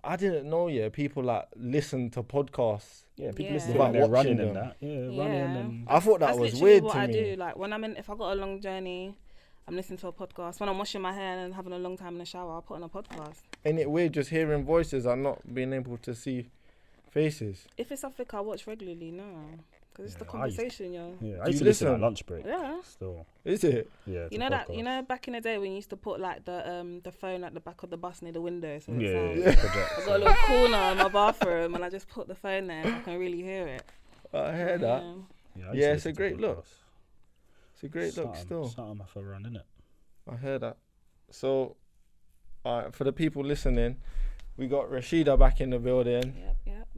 I didn't know. Yeah, people like listen to podcasts. Yeah, people listen Without when they're watching running them. and that. Yeah, running and. I thought that That's was literally weird what to I me. do. Like when if I got a long journey, I'm listening to a podcast. When I'm washing my hair and having a long time in the shower, I'll put on a podcast. Ain't it weird just hearing voices and not being able to see faces? If it's something I watch regularly, no. Because it's the conversation, yo. Yeah, I used to listen at lunch break. Yeah. Still. Is it? Yeah. You know that? You know back in the day when you used to put like the phone at the back of the bus near the window. So I got a little corner in my bathroom and I just put the phone there so I can really hear it. I hear that. Yeah, it's a great look. It's a great look still. Something for a run, innit? I hear that. So, for the people listening, we got Rasheeda back in the building. Yep.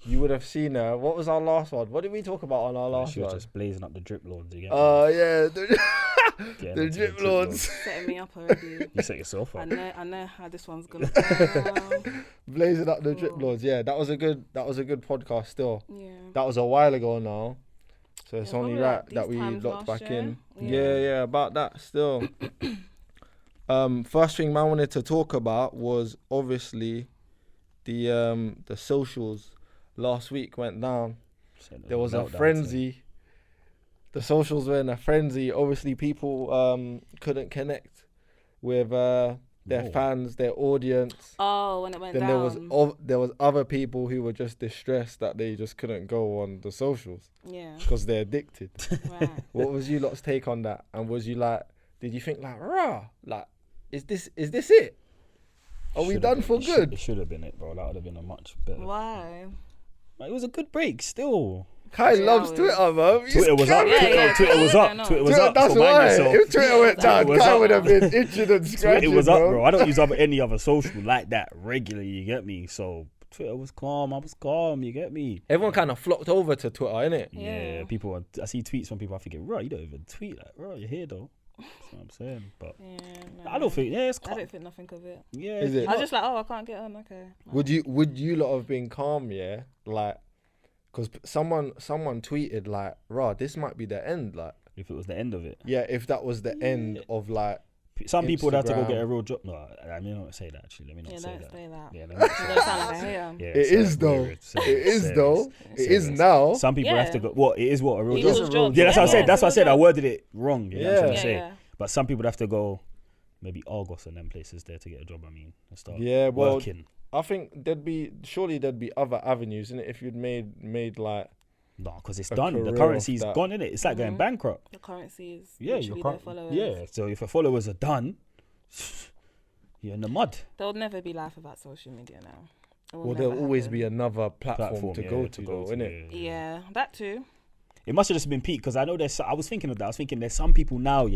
You would have seen her. What was our last one? What did we talk about on our last one? She was just blazing up the drip lords again. Yeah. The drip lords. Setting me up already. You set yourself up. I know how this one's gonna go. Blazing up the drip lords. Yeah, that was a good podcast still. Yeah. That was a while ago now. So it's only right like that we these locked times back last in. year. Yeah, about that still. First thing man wanted to talk about was obviously the socials last week went down. There was a frenzy. The socials were in a frenzy. Obviously people couldn't connect with their fans, their audience. Oh, when it went then down. There was other people who were just distressed that they just couldn't go on the socials. Yeah. Because they're addicted. Right. What was you lot's take on that? And was you like, did you think like, rah, like, is this it? Are we done for good? It should have been it, bro. That would have been a much better. Why? Like, it was a good break still. Kai loves Twitter, man. Twitter was up. Twitter was up. Twitter was up. That's so why. yourself. If Twitter went down, Kai would have been itching and scratching. It was up, bro. I don't use any other social like that regularly. You get me? So Twitter was calm. I was calm. You get me? Everyone kind of flocked over to Twitter, innit? Yeah. People. I see tweets from people. I think, bro, you don't even tweet like, bro. You're here though. That's what I'm saying. But I don't think. Yeah, it's calm. I don't think nothing of it. Yeah. Is it? I was just like, I can't get on. Okay. Would you lot have been calm? Yeah, like. Because someone tweeted like, "Rah, this might be the end." Like, if it was the end of it. Yeah, if that was the end of like. Some people would have to go get a real job. No, I may not say that actually. Let me not say that. Say that. Yeah, let me not say that. Sound like a hater. Yeah, it is though. It is now. Some people have to go. What? It is what a real job. Yeah, that's what I said. That's what I said. I worded it wrong. You know what I'm trying to say. Yeah. But some people have to go. Maybe Argos and them places there to get a job. I mean, and start working. I think there'd be other avenues in it if you'd made like. No, because it's done. The currency's gone, innit? It's like going bankrupt. The currency is your followers. Yeah, so if your followers are done, you're in the mud. There'll never be life without social media now. Well, there'll always be another platform to go to, though, innit? Yeah, that too. It must have just been peak because I know I was thinking of that. I was thinking there's some people now,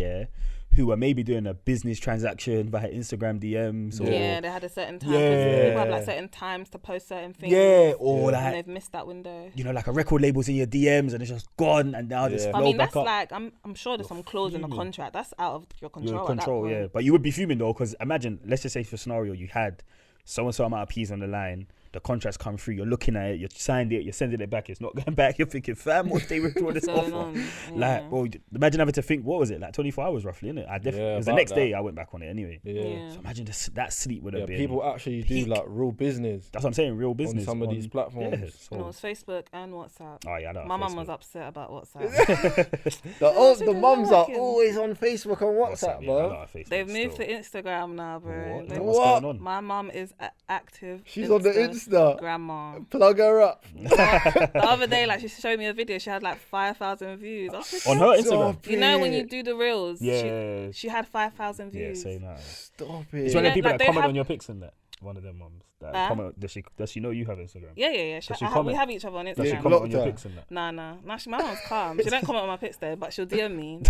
who are maybe doing a business transaction via Instagram DMs. They had a certain time. People have like certain times to post certain things. Yeah, or and they've missed that window. You know, like a record label's in your DMs and it's just gone, and now just flow back up. Like I'm sure there's some clause in the contract that's out of your control. Yeah. But you would be fuming though, because imagine, let's just say for scenario, you had so and so amount of P's on the line. The contract's come through, you're looking at it, you signed it, you're sending it back, it's not going back, you're thinking, fam, what's they withdraw this offer? Like, bro, imagine having to think, what was it, like 24 hours roughly, innit? It was the next day I went back on it anyway. Yeah. So imagine that sleep would have been. People actually do like real business. That's what I'm saying, real business. On some of these platforms. Yeah, so. And it was Facebook and WhatsApp. Oh, yeah, my mum was upset about WhatsApp. the mums are always on Facebook and WhatsApp, bro. They've moved to Instagram now, bro. What's going on? My mum is active. She's on the Insta. Grandma. Plug her up. The other day, like, she showed me a video. She had like 5,000 views. On her Instagram. You know when you do the reels? Yeah. She had 5,000 views. Yeah, say that. Stop it. It's one of the people that comment on your pics and that. One of them mums that comment. Does she know you have Instagram? Yeah. We have each other on Instagram. Does she comment on your pics and that? Nah. My mum's calm. She don't comment on my pics though, but she'll DM me.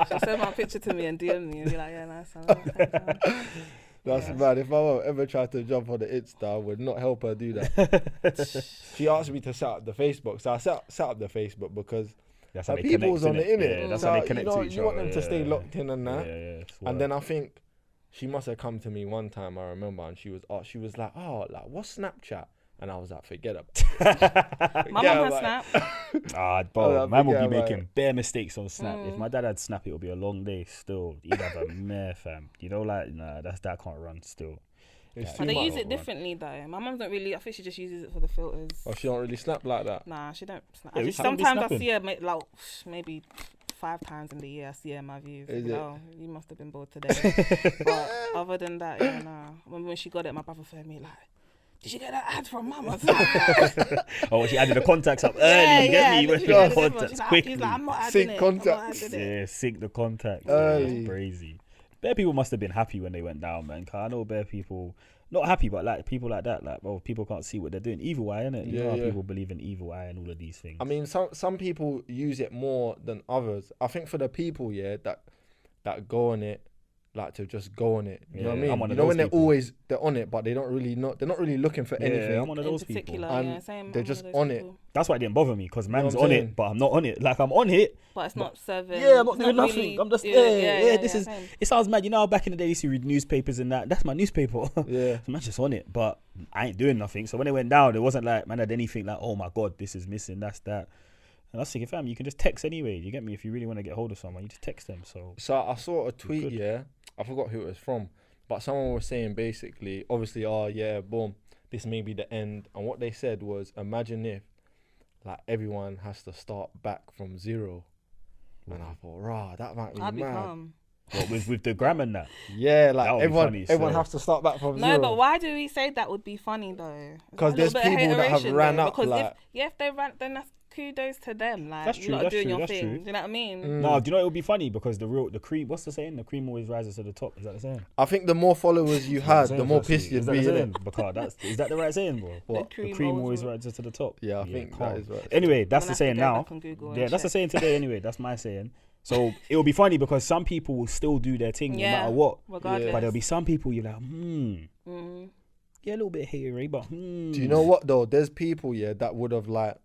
She'll send my picture to me and DM me and be like, yeah, nice. That's bad. If my mum ever tried to jump on the Insta, I would not help her do that. She asked me to set up the Facebook, so I set up the Facebook because that's how people's on it, innit? Yeah, that's how they connect to each other. You want them to stay locked in and that. Yeah, and then I think she must have come to me one time, I remember, and she was like, "Oh, like what's Snapchat?" And I was like, forget about it. My mum has Snap. Bro, man would be forget about making bare mistakes on Snap. If my dad had Snap, it would be a long day still. He'd have a mare, fam. You know, like, nah, that can't run still. It's But too they much. use it differently though. My mum don't really. I think she just uses it for the filters. Oh, she don't really snap like that. Nah, she don't snap. Yeah, I we just, haven't been sometimes I snapping. see her like maybe 5 times in the year. I see her in my views. Is it? Oh, you must have been bored today. But other than that, yeah, nah. When she got it, my brother phoned me like, "Did you get that ad from Mum?" Oh, she added the contacts up early. You get me? When she got contacts quickly. He's like, "I'm not adding Sync it. contacts. I'm not adding it." Yeah, sync the contacts. Early. Yeah, it's crazy. Bare people must have been happy when they went down, man. 'Cause I know bare people, not happy, but like people like that, like, well, people can't see what they're doing. Evil eye, innit? You know how people believe in evil eye and all of these things. I mean, some people use it more than others. I think for the people, that go on it, like to just go on it. You know what I mean? I'm one of You know those when people. they're on it, but they don't really know. They're not really looking for anything. I'm one of In those particular, people. And yeah, same. they're I'm just one of those on it. people. That's why it didn't bother me, because man's what I'm on saying? it, but I'm not on it. Like, I'm on it. But it's not serving. Yeah, I'm not it's doing nothing. really- I'm just this is. same. It sounds mad. You know how back in the day you used to read newspapers and that. That's my newspaper. Yeah. So man's just on it, but I ain't doing nothing. So when it went down, it wasn't like man had anything like, oh my god, this is missing. That's that. And I was thinking, fam, you can just text anyway. You get me? If you really want to get hold of someone, you just text them. So So I saw a tweet. good. Yeah, I forgot who it was from, but someone was saying basically, obviously, oh yeah, boom, this may be the end. And what they said was, imagine if, like, everyone has to start back from zero. And I thought, rah, that might be I'd be mad. calm. what, with the gram and that. Yeah, like That would be everyone, funny, everyone so- has to start back from No, zero. but why do we say that would be funny though? Is that 'Cause a there's little bit of people that have hateration ran though? up, Because like- if they ran, then that's kudos to them. Like, That's you true, lot are that's doing true, your that's thing. true. Do you know what I mean? No, do you know it would be funny because the cream. What's the saying? The cream always rises to the top. Is that the saying? I think the more followers you had, the more pissed you'd be. Is Innit? that the right saying, bro? What? The cream always rises to the top. Yeah, I think calm. that is right. Anyway, that's I'm the gonna saying have to go now. back on Google Yeah, and that's the check. saying today. Anyway, that's my saying. So it will be funny because some people will still do their thing no Yeah, matter what. regardless. But there'll be some people you're like, Mhm. yeah, a little bit hatery, but Do you know what though? There's people, that would have like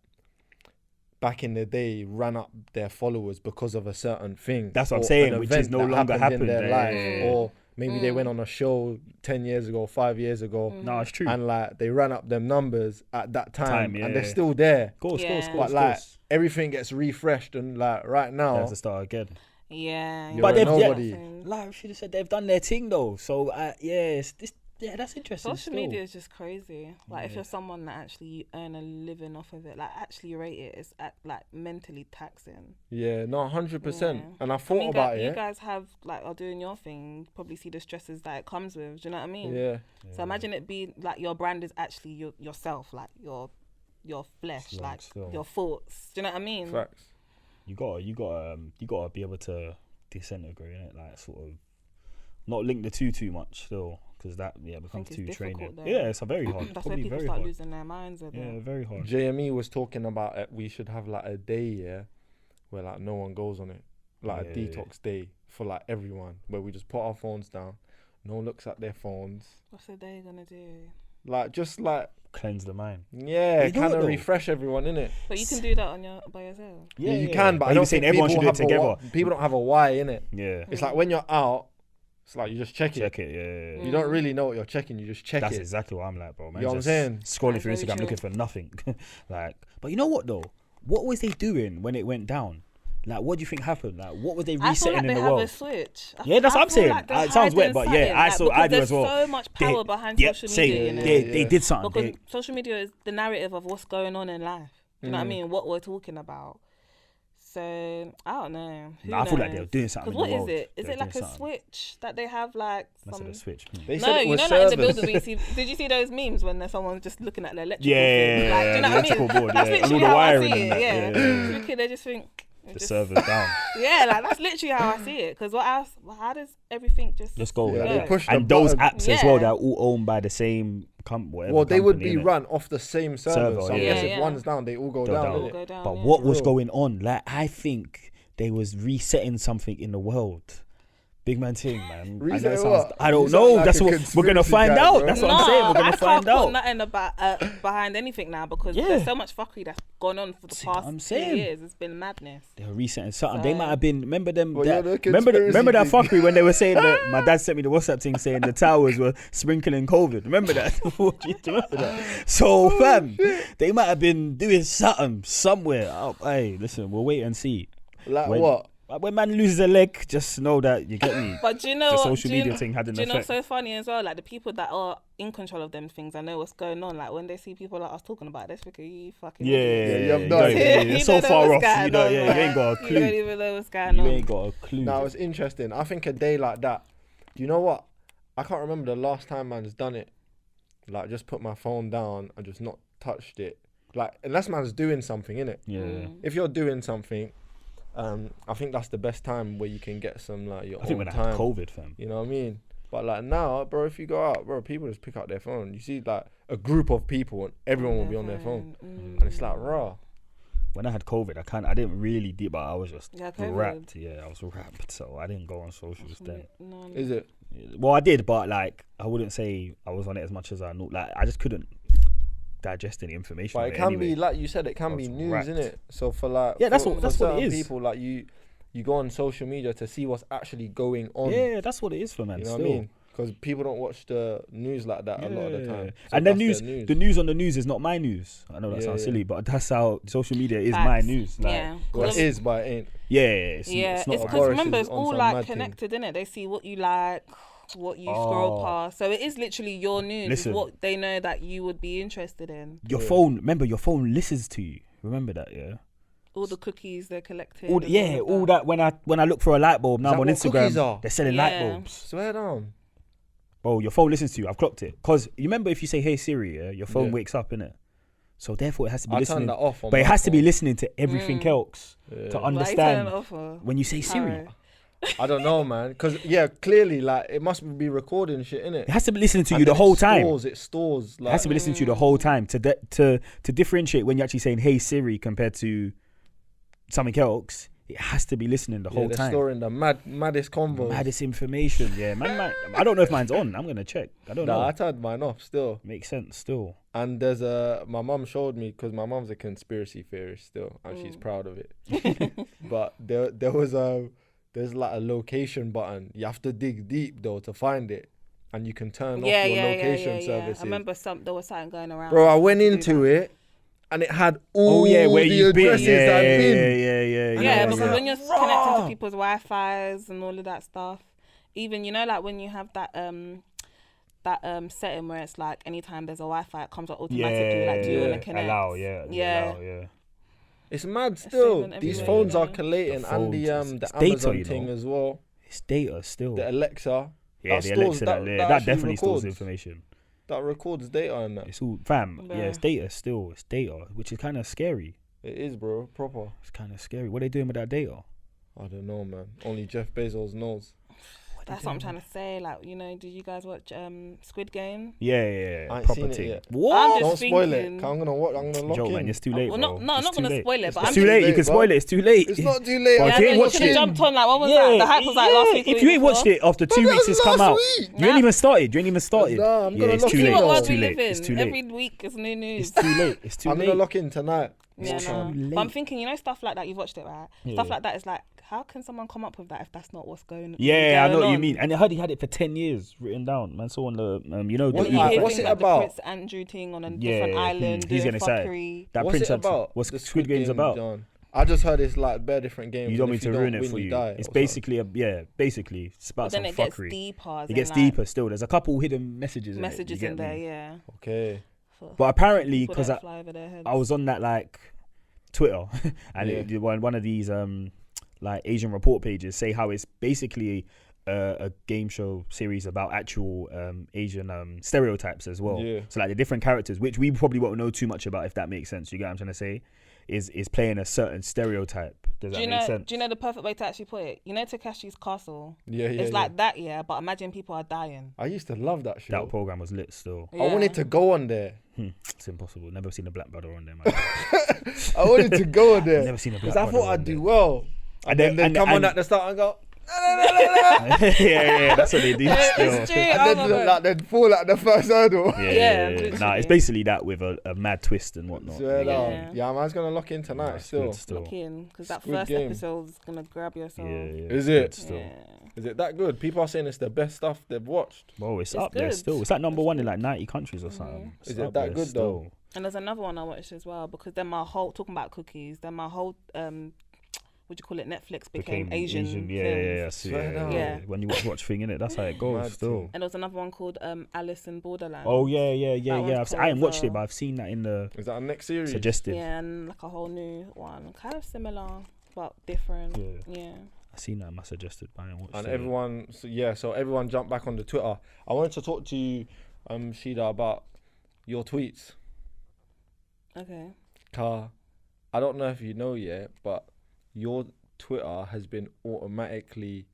back in the day ran up their followers because of a certain thing. That's what I'm or saying, an which event is no that longer happened in their happened. life, Yeah, yeah. or maybe they went on a show 10 years ago, 5 years ago, No, it's true. and like they ran up them numbers at that time, yeah, and they're yeah. still there. Of course, Yeah. course. But like everything gets refreshed, and like right They now, have to start again. Yeah. You're But a they've nobody. Like should have said they've done their thing though. So that's interesting. Social still. media is just crazy. Like if you're someone that actually you earn a living off of it, like actually rate it, it's like mentally taxing. yeah, no, 100%. Yeah. And I I thought mean, about you it. guys have are doing your thing. Probably see the stresses that it comes with. Do you know what I mean? Yeah, So imagine it be like your brand is actually yourself, like your flesh, Still, like still. your thoughts. Do you know what I mean? facts. You gotta be able to disintegrate it, like sort of not link the two too much still, because that becomes it's too difficult training. though. Yeah, it's a very hard. That's where Probably people very start hard. losing their minds a bit. Yeah, very hard. JME was talking about it. We should have like a day, where like no one goes on it, like a Yeah. detox day for like everyone, where we just put our phones down, no one looks at their phones, What's the day gonna do? like just like Cleanse the mind. yeah, You know kind what of though? refresh everyone, innit? But you can do that by yourself. Yeah, you can, but I he don't was saying think everyone people should do it have a together. people don't have a why in it. Yeah, It's like when you're out, it's like you just check check it. Yeah, You don't really know what you're checking. You just check that's it. exactly what I'm like, bro. Man, You know what I'm just saying? Scrolling That's through very Instagram true. looking for nothing. Like, but you know what though? What was they doing when it went down? Like, what do you think happened? Like, what was they I feel resetting like they in the have world? a switch. Yeah, that's what I'm feel saying. Like they're It sounds wet, hiding but yeah, something, I do because as well. There's so much power behind social same. media. You know? They did something. Because social media is the narrative of what's going on in life. Do you know what I mean? What we're talking about. So I don't know. I feel like they were doing something. Because in the what is world. it? Is They it were like doing a something. switch that they have like That's some? a switch. They No, said it you was know, like in the servers. building, did you see those memes when there's someone just looking at their electrical Yeah, thing? Like, do you know the what I mean? electrical board, That's yeah. literally And all the how I wiring see and it. that, Yeah, yeah. Looking, they just think The just- server's down. Yeah, like that's literally how I see it. Because what else? How does everything just? Let's go. Yeah, like, they Yeah. pushed and the those button. apps as well, Yeah. they're all owned by the same whatever. Well, they would company, be innit? run off the same server. So I yeah. guess Yeah, if yeah. one's down, they all go They'll down. down. All innit? go down, But yeah. what was Real. going on? Like, I think they was resetting something in the world Big man thing, man. Reset I know it what? sounds, I don't You know. sound like That's a what we're gonna conspiracy find guy, out. bro. That's what I'm saying. We're gonna I find can't put out. nothing about behind anything now because Yeah. there's so much fuckery that's gone on for the See what past I'm 2 saying? years. It's been madness. They were resetting something. They So- might have been. Remember them? Well, that, you're the remember that conspiracy thing. fuckery when they were saying that. My dad sent me the WhatsApp thing saying the towers were sprinkling COVID. Remember that? Do you remember that? So fam, they might have been doing something somewhere. Oh, hey, listen, we'll wait and see. Like When- what? When man loses a leg, just know that you get me. But do you know The what? social do you media know- thing had an Do you know what's effect. so funny as well? Like the people that are in control of them things, I know what's going on. Like when they see people like us talking about this, because you fucking Yeah, idiot. you have no don't idea. even- You You're so don't know far what's off. going You don't. on, Yeah, you man. ain't got a You clue. don't even know what's going You on. ain't got a clue. No, it's interesting. I think a day like that, you know what? I can't remember the last time man's done it. Like, just put my phone down and just not touched it. Like, unless man's doing something, innit? Yeah. If you're doing something, I think that's the best time where you can get some, like, your I think own when I time. had COVID, fam. You know what I mean? But, like, now, bro, if you go out, bro, people just pick out their phone. You see, like, a group of people and everyone will be on their phone. And it's like, raw. When I had COVID, I didn't really deep, but I was just Yeah, COVID. wrapped. Yeah, I was wrapped, so I didn't go on socials then. No. Is it? Well, I did, but like I wouldn't say I was on it as much as I know. Like I just couldn't digest any information. But of it can anyway. be, like you said, it I can be was news, wrapped. innit? So for like, Yeah, that's for what it certain is. people, like you go on social media to see what's actually going on. Yeah, that's what it is for man. You know still. what I mean? Because people don't watch the news like that a lot of the time. So And the that's news, their the news on the news is not my news. I know that Yeah, sounds yeah. silly, but that's how social media is my Facts. news. Like, Yeah. Well, it Cause is, but it ain't. it's, yeah, it's not. it's right. because Boris remember is it's on all some like mad thing. connected, innit? They see what you like, what you scroll Oh. past. So it is literally your news. It's Listen. what they know that you would be interested in. Your phone, remember, your phone listens to you. Remember that, yeah. All the cookies they're collecting. All and all that when I look for a light bulb now Is I'm on that what cookies Instagram, are? they're selling light Yeah. bulbs. Swear down. Bro, your phone listens to you. I've clocked it. Cause you remember if you say "Hey Siri," yeah, your phone Yeah. wakes up, innit? So therefore, it has to be I listening. turned that off. On But it my has to be phone. listening to everything else Yeah. to Why you turning understand it off for? when you say Siri. Alright. I don't know, man. Because yeah, clearly, like it must be recording shit, innit? It has to be listening to And you the then whole it time. stores. It Like, has to be listening to you the whole time to differentiate when you're actually saying "Hey Siri" compared to something else. It has to be listening the whole they're time. storing the maddest convos. Maddest information, yeah. Man, I don't know if mine's on. I'm gonna check. I don't know. Nah, I turned mine off still. Makes sense still. And there's my mum showed me, because my mum's a conspiracy theorist still, and she's proud of it. But there was there's like a location button. You have to dig deep though to find it, and you can turn off your location services. I remember there was something going around. Bro, I went to do into that. it, and it had all where the you've been. addresses Yeah, I've been. Yeah, because yeah. when you're connecting to people's Wi-Fi's and all of that stuff, even like when you have that setting where it's like anytime there's a Wi-Fi, it comes up automatically. Like, do you want to connect? Allow, Yeah. allow, yeah. It's mad still. saving These everywhere, phones you are know. collating, The and the phones, the it's data, Amazon you thing know. as well. It's data still. The Alexa. Yeah, that the stores- Alexa, that- that that actually definitely stores records. information. That records data and that. It's all fam. Yeah, Yeah. it's data still. It's data, which is kind of scary. It is, bro. Proper. It's kind of scary. What are they doing with that data? I don't know, man. Only Jeff Bezos knows. That's what I'm trying to say. Like, did you guys watch Squid Game? Yeah. I ain't Proper seen it thing. yet. What? I'm Don't just spoil it. thinking- 'Cause I'm gonna watch. I'm gonna lock Joke, in. man. It's too late. Well, bro. I'm not It's gonna too late. spoil it, but It's I'm too just- late. You can bro. spoil it. It's too late. It's not too late. Well, Yeah, if you ain't you watched should have it- jumped on. Like, what was that? The hype was like last week. If or you week ain't watched before. it after 2 But weeks, that it's was come last out. week. You ain't even started. You ain't even started. Nah, I'm Yeah, gonna it's lock too in. See late. what though. world It's we too live late. It's in. too late. Every week is new news. It's too late. It's too I'm late. gonna lock in tonight. Yeah, It's no. too late. But I'm thinking, stuff like that. You've watched it, right? Yeah. Stuff like that is like, how can someone come up with that if that's not what's going on? Yeah, I know what you mean. And I heard he had it for 10 years written down. Man, saw on the, What- the, Alright, He's what's doing, it like, about? The Prince Andrew thing on a Yeah, different island. he's doing getting excited. fuckery. that What's Prince it about? What's The Squid Game's Game, about? John? I just heard it's like bare different games. You don't and mean if to ruin it win, for you. die It's or basically basically it's about But some then it gets fuckery. deeper. It gets deeper still. There's a couple hidden messages. Messages in, in it, you get there, me? yeah. something. Okay. For But apparently, people because that fly over their heads. I was on that like Twitter, and Yeah. one of these like Asian report pages say how it's basically a game show series about actual Asian stereotypes as well. Yeah. So like the different characters, which we probably won't know too much about, if that makes sense. You get what I'm trying to say? Is playing a certain stereotype. Does that make sense? Do you know the perfect way to actually put it? Takeshi's Castle. Yeah, yeah. It's yeah. like that, yeah. But imagine people are dying. I used to love that show. That program was lit still. I wanted to go on there. It's impossible. Never seen a black brother on there, man. I wanted to go on there. Never seen a black Because I brother thought on I'd there. do well. And then and- come on and- at the start and go, yeah, that's what they do. It's Still. true. And Oh then, my God. like, then fall at the first hurdle. Yeah, Nah, literally. it's basically that with a mad twist and whatnot. Swear down. Yeah. Yeah, man's gonna lock in tonight Nah, it's still. good still. Look in, because that Squid first Game. episode's gonna grab your soul. Yeah, Is it's it? good still. Yeah. Is it that good? People are saying it's the best stuff they've watched. Bro, it's It's up there good. still. It's like number one in good. like 90 countries or something. It's Is it up that there good, still. though? And there's another one I watched as well, because then my whole, talking about cookies, then my whole what do you call it, Netflix became Asian Yeah, films. yeah, I see, Swear down. Yeah. When you watch thing in it, that's how it goes Mad still. thing. And there was another one called Alice in Borderland. Oh yeah. That one's I ain't cool watched as it, well. but I've seen that in the Is that a next series? suggested. Yeah, and like a whole new one, kind of similar but different. Yeah. Yeah. I seen that in my suggested, but I ain't watched And it. everyone, so everyone jumped back on the Twitter. I wanted to talk to you, Sheeda, about your tweets. Okay. Car, I don't know if you know yet, but your Twitter has been automatically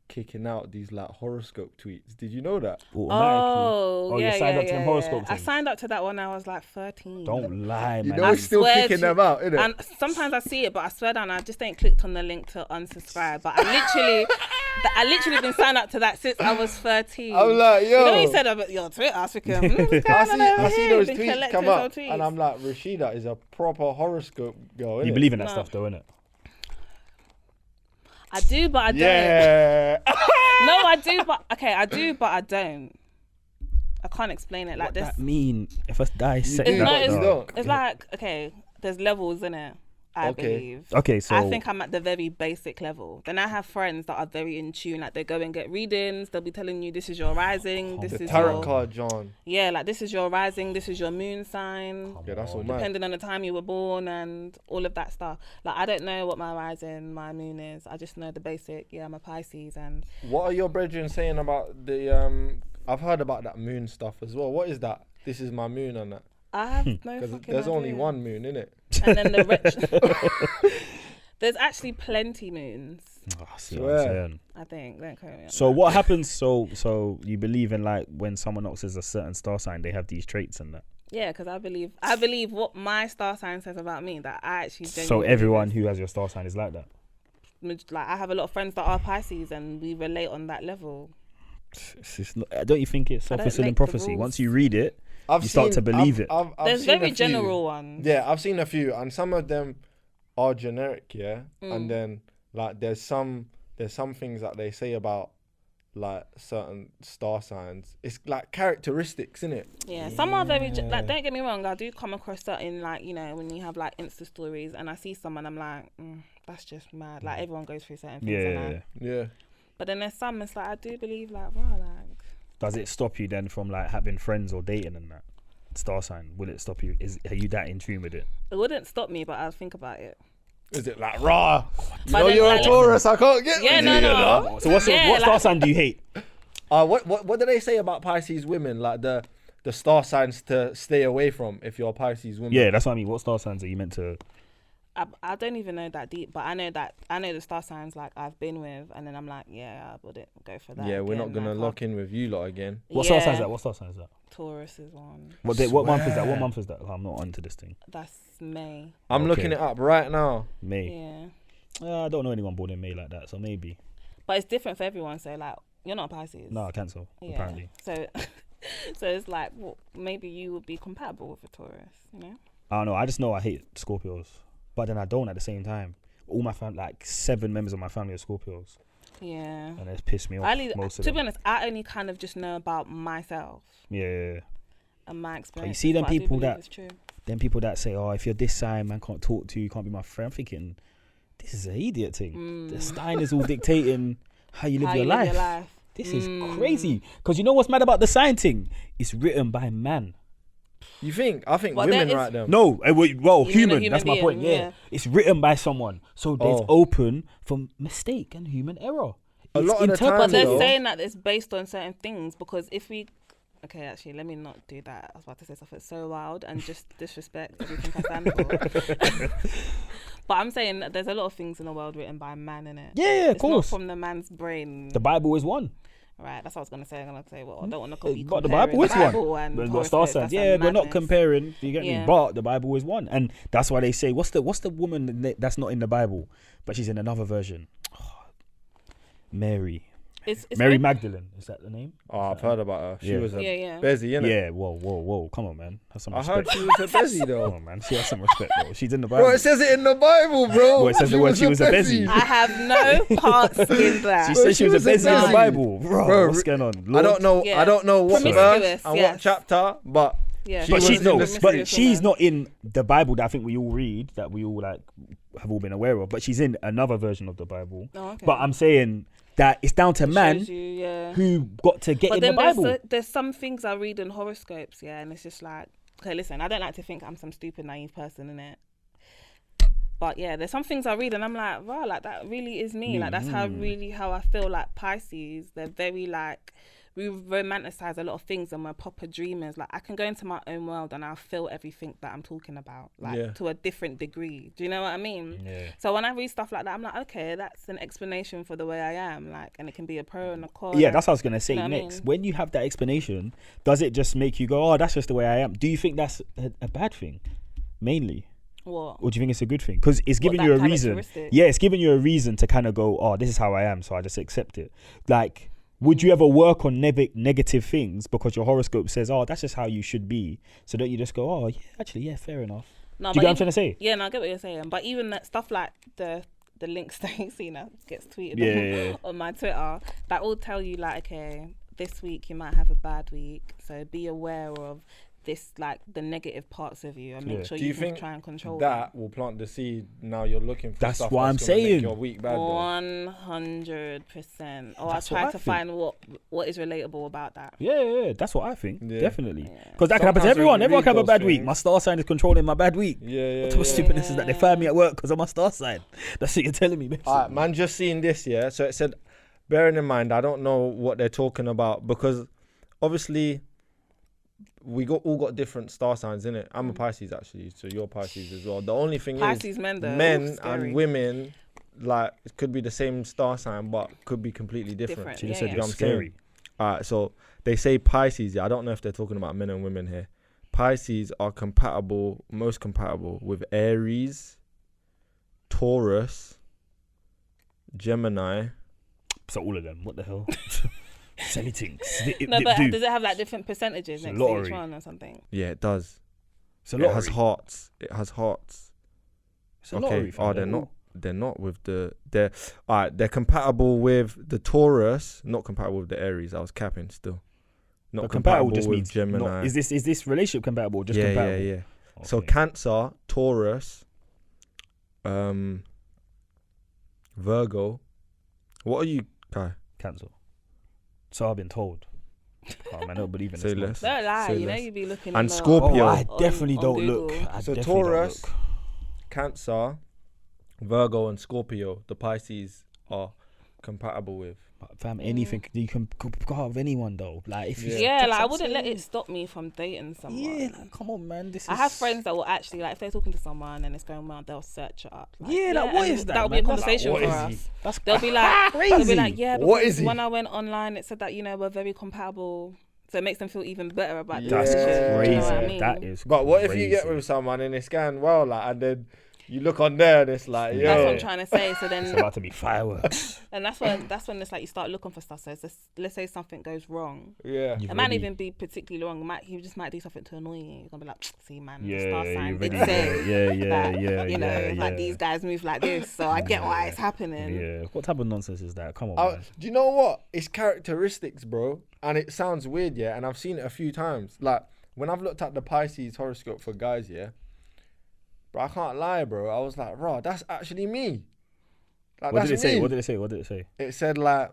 kicking out these like horoscope tweets. Did you know that? Oh, you yeah, signed yeah, up to them yeah, horoscope I things? signed up to that when I was like 13. Don't lie, You man. know I it's still swear kicking to- them out, innit? And sometimes I see it, but I swear down, I just ain't clicked on the link to unsubscribe. But I literally been signed up to that since I was 13. I'm like, yo. You know when you said about your Twitter, I was thinking, what's going on over I see here? those Been tweets collecting come some up, tweets. and I'm like, Rasheeda is a proper horoscope girl. You innit? believe in that No. stuff though, innit? I do, but I don't. Yeah. No, I do, but okay, I do, but I don't. I can't explain it like What this. that mean? If us dissect do, It's, no, that, it's, you dog. don't. it's like, okay, there's levels in it, I Okay. believe. Okay, so I think I'm at the very basic level. Then I have friends that are very in tune. Like they go and get readings. They'll be telling you this is your rising, this The is tarot your card, John. yeah, like this is your rising, this is your moon sign. Yeah, that's all mad. Depending on the time you were born and all of that stuff. Like I don't know what my rising, my moon is. I just know the basic. Yeah, I'm a Pisces, and What are your brethren saying about the I've heard about that moon stuff as well. What is that? This is my moon and that. I have no Because fucking there's only idea. one moon, innit? And then the rich. There's actually plenty moons. Oh, I see what I'm Swear. saying. I think. Don't quote me on So that. what happens? So you believe in like when someone else is a certain star sign, they have these traits and that. Yeah, because I believe what my star sign says about me. That I actually. So genuinely everyone believe who has your star sign is like that. like I have a lot of friends that are Pisces, and we relate on that level. It's just not, don't you think it's I don't self-fulfilling make the prophecy? rules. Once you read it, you start to believe it. I've There's seen a very few. general ones. Yeah, I've seen a few, and some of them are generic, yeah. Mm. And then like there's some things that they say about like certain star signs. It's like characteristics, innit? Yeah, some are very like. Don't get me wrong. I do come across certain like when you have like Insta stories, and I see someone, I'm like, that's just mad. Like everyone goes through certain things. and I- Yeah. But then there's some. It's like I do believe like wow, like Does it stop you then from like having friends or dating and that? Star sign, will it stop you? Are you that in tune with it? it wouldn't stop me, but I'll think about it. Is it like raw? You But know then, you're like, a Taurus. I can't get. Yeah, with no, you, no. you know? So what Yeah, star like- sign do you hate? What do they say about Pisces women? Like the star signs to stay away from if you're a Pisces woman. Yeah, that's what I mean. What star signs are you meant to? I don't even know that deep, but I know the star signs like I've been with, and then I'm like, yeah, I wouldn't go for that. Yeah, we're not again, gonna like, lock in with you lot again. What star yeah, sign is that? What star sign is that? Taurus is one. What month is that? What month is that? Oh, I'm not onto this thing. That's May. I'm Okay. looking it up right now. May. Yeah, I don't know anyone born in May like that, so maybe. but it's different for everyone. So like, you're not a Pisces. No, I cancel. Yeah. Apparently, So, so it's like, well, maybe you would be compatible with a Taurus. You know. I don't know. I just know I hate Scorpios, but then I don't at the same time. All my family, like 7 members of my family, are Scorpios, Yeah. and it's pissed me off. Most of To them. be honest, I only kind of just know about myself Yeah. and my experience. see them but I do people believe that- it's true. Then people that say, "Oh, if you're this sign, man can't talk to you, can't be my friend." I'm thinking, this is an idiot thing. The sign is all dictating how you live How your you life. live your life. This is crazy. Because you know what's mad about the sign thing? It's written by man. You think? I think Well, women there is- write them. No, well, You mean a human. human That's my being, point. Yeah. yeah. It's written by someone, so there's Oh. open for mistake and human error. A It's lot of the time, But interpreted. they're though- saying that it's based on certain things because if we, okay, actually, let me not do that. I was about to say stuff that's so wild and just disrespect everything I stand for. But I'm saying that there's a lot of things in the world written by man in it. Yeah, of It's not course. from the man's brain. The Bible is one. Right, that's what I was gonna say. I'm gonna say, well, I don't want to be But the comparing Bible is one. and We've got star horoscopes. signs. That's a Yeah, we're not madness. comparing. You get me? Yeah. But the Bible is one, and that's why they say, what's the woman that's not in the Bible, but she's in another version? Mary. It's Mary good. Magdalene. Is that the name? Oh, I've heard about her. She Yeah. was a Yeah. Bezzy, innit? Yeah. Whoa. Come on, man. Have some I respect. heard she was a Bezzy Come though. on, man. She has some respect, bro. She's in the Bible. Bro, it says it in the Bible, bro. Well, it says the word she was a Bezzy. I have no parts in that. She Bro, said she was a Bezzy in the Bezzy. Bible, bro. Bro, What's going on? I don't know. Yeah. I don't know what Promiscuous, verse and yes. what chapter, but Yeah. She But was she's in no, the but Mysterious she's woman. not in the Bible that I think we all read, that we all like have all been aware of. But she's in another version of the Bible. Oh, okay. But I'm saying that it's down to It man shows you, yeah. who got to get But in the then Bible. there's some things I read in horoscopes, yeah, and it's just like, okay, listen, I don't like to think I'm some stupid, naive person, innit? But yeah, there's some things I read and I'm like, wow, like that really is me. Like that's how I feel. Like Pisces, they're very like, we romanticize a lot of things and we're proper dreamers. Like I can go into my own world and I'll feel everything that I'm talking about, like to a different degree. Do you know what I mean? Yeah. So when I read stuff like that, I'm like, okay, that's an explanation for the way I am. Like, and it can be a pro and a con. Yeah, that's what I was gonna say You know what I next. mean? When you have that explanation, does it just make you go, "Oh, that's just the way I am"? Do you think that's a bad thing, mainly, What? or do you think it's a good thing? Because it's giving that you a reason. characteristic? Yeah, it's giving you a reason to kind of go, "Oh, this is how I am," so I just accept it. Like, would you ever work on negative things because your horoscope says, "Oh, that's just how you should be"? So don't you just go, "Oh, yeah, actually, yeah, fair enough." No, Do you get what I'm even- trying to say? Yeah, no, I get what you're saying. But even that stuff like the links that you see now gets tweeted Yeah. on my Twitter, that will tell you like, okay, this week you might have a bad week, so be aware of this, like the negative parts of you, and make Yeah. sure Do you you can think try and control that will plant the seed. Now you're looking for That's stuff what I'm that's gonna make saying. your week bad, though. 100%. Or I That's what try I to think. find what is relatable about that. Yeah, that's what I think. Yeah. Definitely. Yeah. Because that can happen to Sometimes when everyone. you Everyone read can have a those bad week. things- My star sign is controlling my bad week. Yeah. What type of stupidness is that? They fire me at work because of my star sign. That's what you're telling me, basically. Alright, man, just seen this, yeah. So it said, bearing in mind, I don't know what they're talking about because obviously we all got different star signs in it. I'm a Pisces actually, so you're Pisces as well. The only thing Pisces is, men though, men scary. and women, like it could be the same star sign, but could be completely different. She Yeah, just said yeah. you're I'm scary. Alright, so they say Pisces. Yeah, I don't know if they're talking about men and women here. Pisces are most compatible with Aries, Taurus, Gemini. So all of them. What the hell? It's anything. No, but does it have like different percentages It's a next to each lottery. one or something? Yeah, it does. It's a It lottery. has hearts. It has hearts. It's a lottery. Oh, they're not. They're not with the. They're alright. They're compatible with the Taurus. Not compatible with the Aries. I was capping still. Not But compatible just with means Gemini. not, is this relationship compatible or just yeah, compatible? yeah. So Okay. Cancer, Taurus, Virgo. What are you, Kai? Cancel. So I've been told. Oh man, I don't believe in Say this. less. Don't lie, Say you know less. you be looking. And in the- Scorpio. Oh, I on- definitely on don't look. Google. I So definitely don't Taurus, look. Cancer, Virgo, and Scorpio. The Pisces are compatible with. But fam, anything you can carve anyone though. Like if you Yeah, that's like I what I'm wouldn't let saying. it stop me from dating someone. Yeah, like, come on, man. This is. I have friends that will actually, like, if they're talking to someone and it's going well, they'll search it up. Like, Yeah, like what and is that? That'll be a man? Like, conversation what for is us. he? That's They'll be like, crazy. yeah, because What is he? when I went online, it said that, you know, we're very compatible. So it makes them feel even better about the That's relationship. crazy. Do you know what I mean? That is. But what if you get crazy. with someone and it's going well, like, and then you look on there and it's like, yo. That's what I'm trying to say. So It's then, about to be fireworks. and that's when it's like you start looking for stuff. So it's just, let's say something goes wrong. Yeah. You've It might already- even be particularly wrong. He just might do something to annoy you. You're gonna be like, see, man, the Yeah, star you sign did already- say yeah, that, you know, yeah, like yeah. these guys move like this, so I get why it's happening. Yeah. What type of nonsense is that? Come on, man. Do you know what? It's characteristics, bro. And it sounds weird, yeah. And I've seen it a few times. Like, when I've looked at the Pisces horoscope for guys, yeah. But I can't lie, bro. I was like, raw, that's actually me. Like, What that's did it say? me. What did it say? What did it say? It said, like,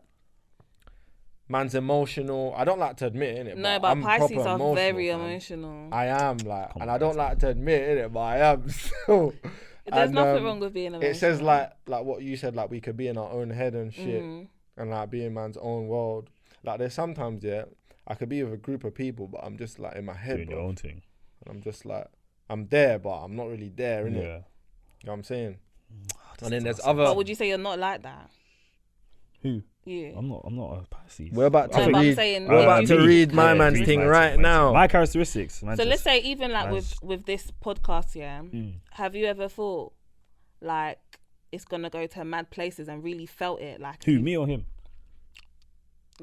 man's emotional. I don't like to admit it, No, but I'm Pisces proper are emotional, very fam. emotional. I am, like, Come and on, I don't man. like to admit it, but I am still. There's And, nothing wrong with being emotional. It says, like what you said, like, we could be in our own head and shit. Mhm. And like be in man's own world. Like there's sometimes, yeah, I could be with a group of people, but I'm just like in my head, Doing your bro. own thing. And I'm just like, I'm there, but I'm not really there, innit? Yeah. You know what I'm saying? That's And then there's tough. other. But would you say you're not like that? Who? You. I'm not a Pisces. We're about No, to but I'm read. saying, We're yeah, about you- to read my Yeah, man's read thing my right thing, now. My characteristics. So let's say even like Man's- with this podcast, yeah. Mm. Have you ever thought like it's gonna go to mad places and really felt it? Like Who? Me or him?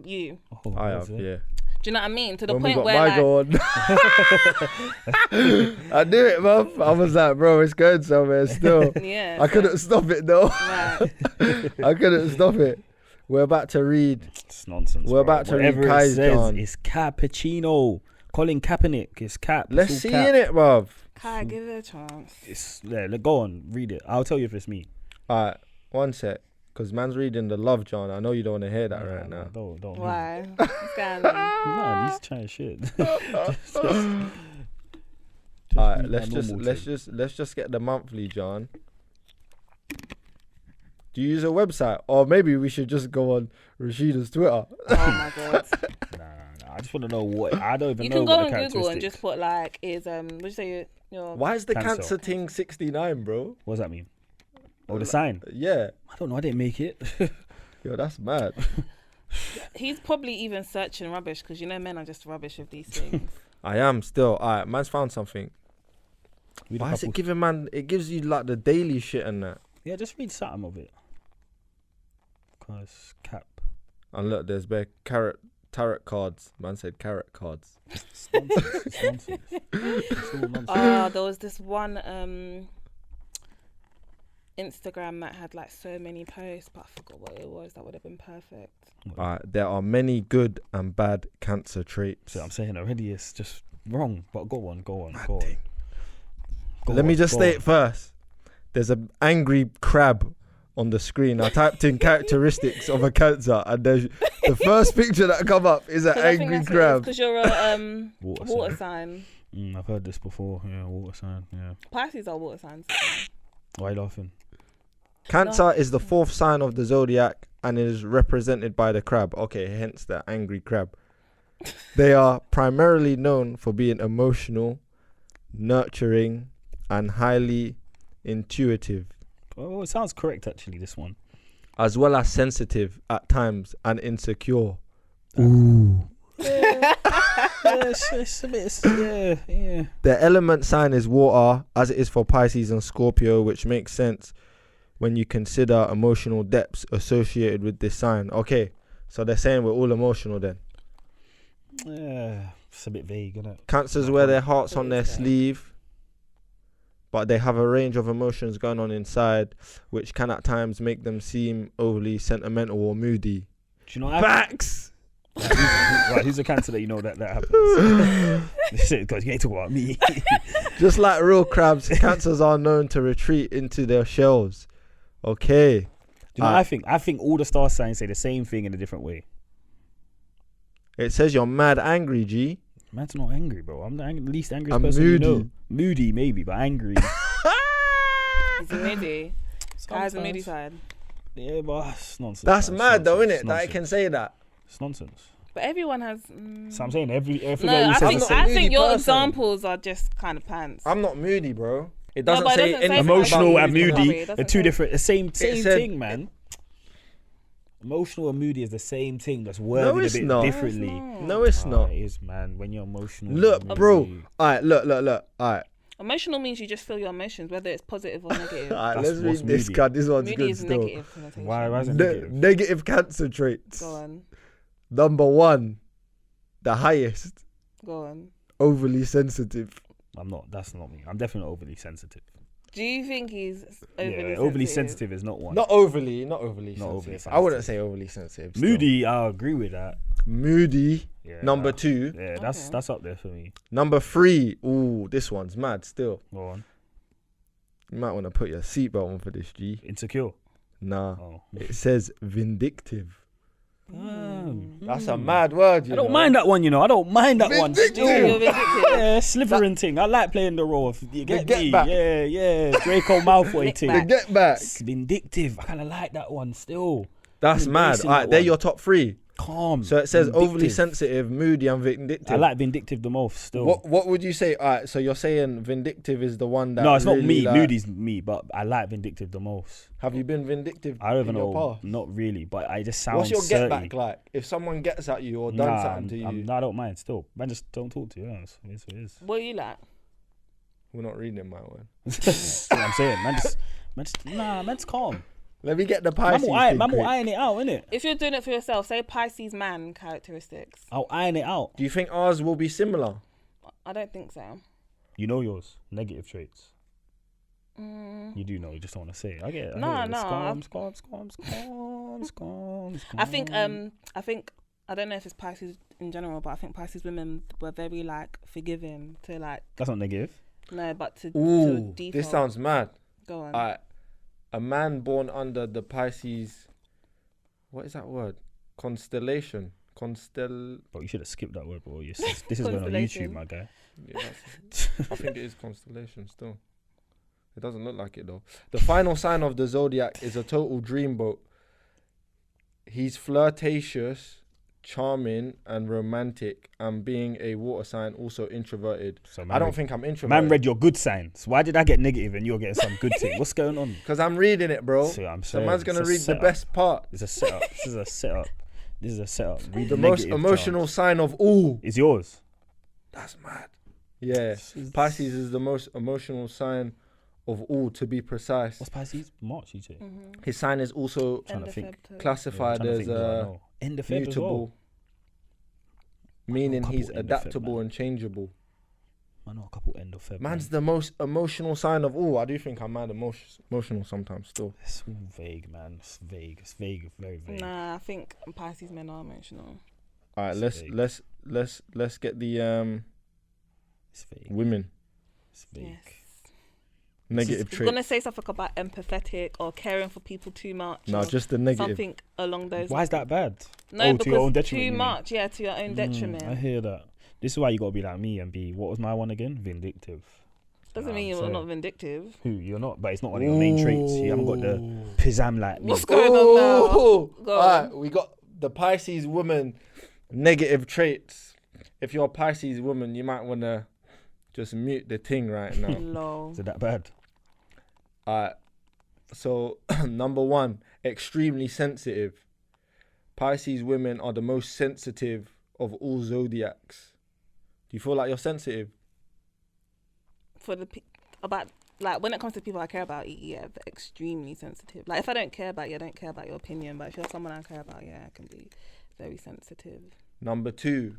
you. Oh, I that's have, it. yeah. Do you know what I mean? To the When we point got where my like, go on, I knew it, man. I was like, bro, it's going somewhere still. yeah, I couldn't stop it though. Right. I couldn't stop it. We're about to read. It's nonsense. We're bro. about to Whatever read it Kai's says, John. it's Cappuccino. Colin Kaepernick. It's Cap. It's Let's all see Cap. in it, bruv. Kai, give it a chance. It's go on, read it. I'll tell you if it's me. Alright, one sec. Because man's reading the love, John. I know you don't want to hear that right Nah, now. Don't. Why? What's going on? Nah, he's trying shit. Alright, read my normal let's just get the monthly, John. Do you use a website? Or maybe we should just go on Rasheeda's Twitter. Oh my god. Nah. I just want to know what. I don't even You know can what go the on Google and characteristics. just put like what'd you say your Why is the Cancer. cancer thing 69, bro? What does that mean? Oh, the sign. Yeah. I don't know. I didn't make it. Yo, that's mad. he's probably even searching rubbish because you know men are just rubbish with these things. I am still. Alright, man's found something. Read a Why is couple- it giving man? It gives you like the daily shit and that. Yeah, just read something of it. Cause Cap. And look, there's bare tarot cards. Man said carrot cards. It's nonsense. It's nonsense. It's all nonsense. There was this one Instagram that had like so many posts, but I forgot what it was. That would have been perfect. Alright, there are many good and bad cancer traits. So I'm saying already, it's just wrong. But go on. Thing. Let me just state first. There's an angry crab on the screen. I typed in characteristics of a cancer, and there's the first picture that come up is an angry crab. Because you're a Water water sign. I've heard this before. Yeah, water sign. Yeah. Pisces are water signs. Why are you laughing? Cancer is the fourth sign of the zodiac and is represented by the crab. Okay, hence the angry crab. They are primarily known for being emotional, nurturing, and highly intuitive, Oh, it sounds correct actually. This one. as well as sensitive at times and insecure. Ooh. It's a bit. Yeah. The element sign is water, as it is for Pisces and Scorpio, which makes sense when you consider emotional depths associated with this sign. Okay, so they're saying we're all emotional then. Yeah. It's a bit vague, isn't it? Cancers wear their hearts on their It is vague. sleeve, but they have a range of emotions going on inside, which can at times make them seem overly sentimental or moody. Do you know what Facts! who's a cancer that you know that happens? Because you ain't talking about me. Just like real crabs, cancers are known to retreat into their shells. Okay. Do you know what I think all the star signs say the same thing in a different way. It says you're mad angry, G. Man's not angry, bro. I'm the least angriest I'm person moody. you know. Moody, maybe, but angry. He's a moody. Guy's a moody side. Yeah, but it's nonsense. That's man. mad though, Nonsense. innit? That I can say that. It's nonsense. But everyone has. So I'm saying everybody No, says the same. I moody think your person. examples are just kind of pants. I'm not moody, bro. It No, doesn't but it say doesn't say anything Emotional about and moody. Sorry, moody it are doesn't two say- It different. The same said- thing, man. Emotional and moody is the same thing. That's worded it's a bit not. differently. No, it's not. It is, man. When you're emotional. Look, and bro. moody- Alright, look. Alright, Emotional means you just feel your emotions, whether it's positive or negative. alright. That's Let's what's read this moody. card. This one's Moody good is still. negative connotation. Why is it negative? Negative cancer traits. Go on. Number 1, the highest, Go on. overly sensitive. I'm not. That's not me. I'm definitely overly sensitive. Do you think he's overly Yeah, overly sensitive is not one. Not overly Not sensitive. overly I wouldn't say overly sensitive. still. Moody, I agree with that. Moody. Yeah, Number that- 2. Yeah, Okay. that's up there for me. Number 3. Ooh, this one's mad still. Go on. You might want to put your seatbelt on for this, G. Insecure. Nah. Oh. It says vindictive. Damn. That's a mad word, you I don't know. mind that one, you know. I don't mind that one. Vindictive. Still. You're vindictive. Yeah, slithering thing. I like playing the role of you get get me. back. Yeah. Draco Malfoy thing. The get back. It's vindictive. I kind of like that one still. That's mad. Embracing Alright, that they're one. your top 3. Calm. So it says overly Vindictive. sensitive, moody, and vindictive. I like vindictive the most still. What would you say? Alright, so you're saying vindictive is the one that. No, it's not really, me. like- Moody's me, but I like vindictive the most. Have you been vindictive? I don't even in your know. past? Not really, but I just sound What's your get back certain. like? If someone gets at you or done something to you, I don't mind still. Man, just don't talk to you. Yeah, it's what it is. What do you like? we're not reading my one. That's what I'm saying. Man's calm. Let me get the Pisces thing. Man will quick. iron it out, innit? If you're doing it for yourself, say Pisces man characteristics. I'll iron it out. Do you think ours will be similar? I don't think so. You know yours. Negative traits. Mm. You do know. You just don't want to say it. I get it. No. I think I don't know if it's Pisces in general, but I think Pisces women were very like forgiving to like. That's not negative. No, but to Ooh, default. this sounds mad. Go on. A man born under the Pisces, what is that word? Constellation. Bro, you should have skipped that word, bro. This is going on YouTube, my guy. Yeah, I think it is constellation still. It doesn't look like it though. The final sign of the zodiac is a total dreamboat. He's flirtatious, charming, and romantic, and being a water sign, also introverted. So I don't think I'm introverted. Man read your good signs. Why did I get negative and you're getting some good thing? What's going on? Because I'm reading it, bro. See what I'm So saying? man's gonna It's a read the setup. best part. It's a setup. This is a setup. Read The most emotional sign of all. is yours. That's mad. Yeah. Pisces is the most emotional sign of all, to be precise. What's Pisces? March, you say? His sign is also Trying to think. classified as End of Feb as mutable, well. meaning couple he's end of Feb, adaptable man. and changeable. I know a couple end of Feb. Man's man. the most emotional sign of all. I do think I'm mad emotional sometimes still. It's all vague, man. It's vague. It's vague. Very vague. Nah, I think Pisces men are emotional. All right, It's let's get the It's vague. women It's vague. Yes. negative We're traits. gonna say something about empathetic or caring for people too much. No, or just the negative. something along those. Why is that bad? No, Oh, because to your own detriment, you too mean? much. Yeah, to your own detriment. I hear that. This is why you gotta be like me and be. What was my one again? Vindictive. Doesn't Nah, mean I'm you're sorry. not vindictive. Who you're not, but it's not one of your main traits. You haven't got the pizzam like me. What's going on now? Go All on. right, we got the Pisces woman negative traits. If you're a Pisces woman, you might want to just mute the thing right now. Lol. Is it that bad? So number one, extremely sensitive. Pisces women are the most sensitive of all zodiacs. Do you feel like you're sensitive? For the about like when it comes to people I care about, yeah, they're extremely sensitive. Like if I don't care about you, I don't care about your opinion. But if you're someone I care about, yeah, I can be very sensitive. Number two,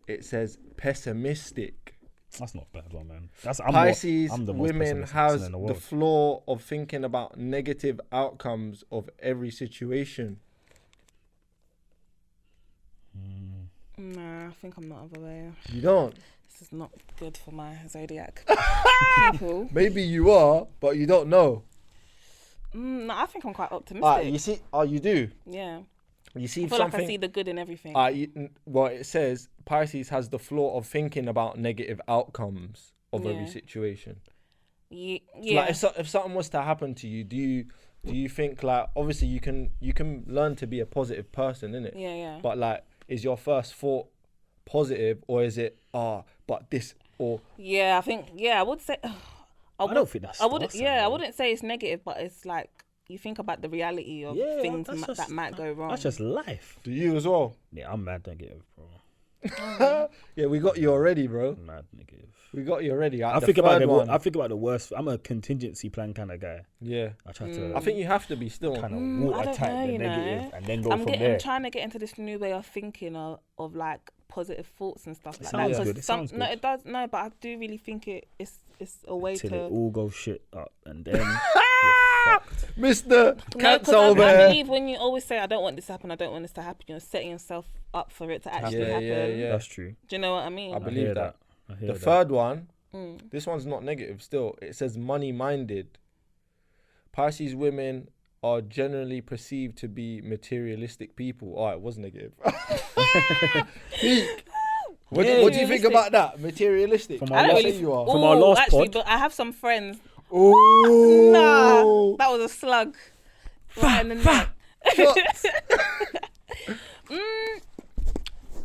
it says pessimistic. That's not a bad one, man. Pisces I'm the most women pessimistic has person in the the world. flaw of thinking about negative outcomes of every situation. Nah, I think I'm not other way. You don't. This is not good for my zodiac people. Maybe you are, but you don't know. No, I think I'm quite optimistic. You see, you do. Yeah, You see I feel like I something. see the good in everything. Well, it says Pisces has the flaw of thinking about negative outcomes of every Yeah. situation. yeah, Like if something was to happen to you, do you think like obviously you can learn to be a positive person, innit? yeah. But like, is your first thought positive or is it but this or Yeah, I think I would say. I don't think that's. I wouldn't. star Yeah, sign, I bro. wouldn't say it's negative, but it's like you think about the reality of things that's just- that might go wrong. That's just life. do you as well? Yeah, I'm mad negative, bro. Yeah, we got you already, bro. Mad negative. We got you already. I The think about third one. I think about the worst. I'm a contingency plan kind of guy. Yeah, I try to I think you have to be still. kind of I water don't tight know, the you know. negative and then go I'm from there. trying to get into this new way of thinking of like positive thoughts and stuff like sounds that. 'Cause good, it sounds No, good. it does. No, but I do really think it's a way Till to. it all goes shit up and then you're fucked. Mr. No, Cat's because over I here. believe when you always say I don't want this to happen, I don't want this to happen, you're setting yourself up for it to actually happen. Yeah. That's true. Do you know what I mean? I believe hear that. I hear The that. third one, Mm. this one's not negative still. It says money-minded. Pisces women are generally perceived to be materialistic people. Oh, it was negative. Peak. What do you think Materialistic. about that? Materialistic. From I our don't last- really. say you are. From our last actually, pod- but I have some friends. Ooh. Nah, that was a slug. Right in the neck. Shots. He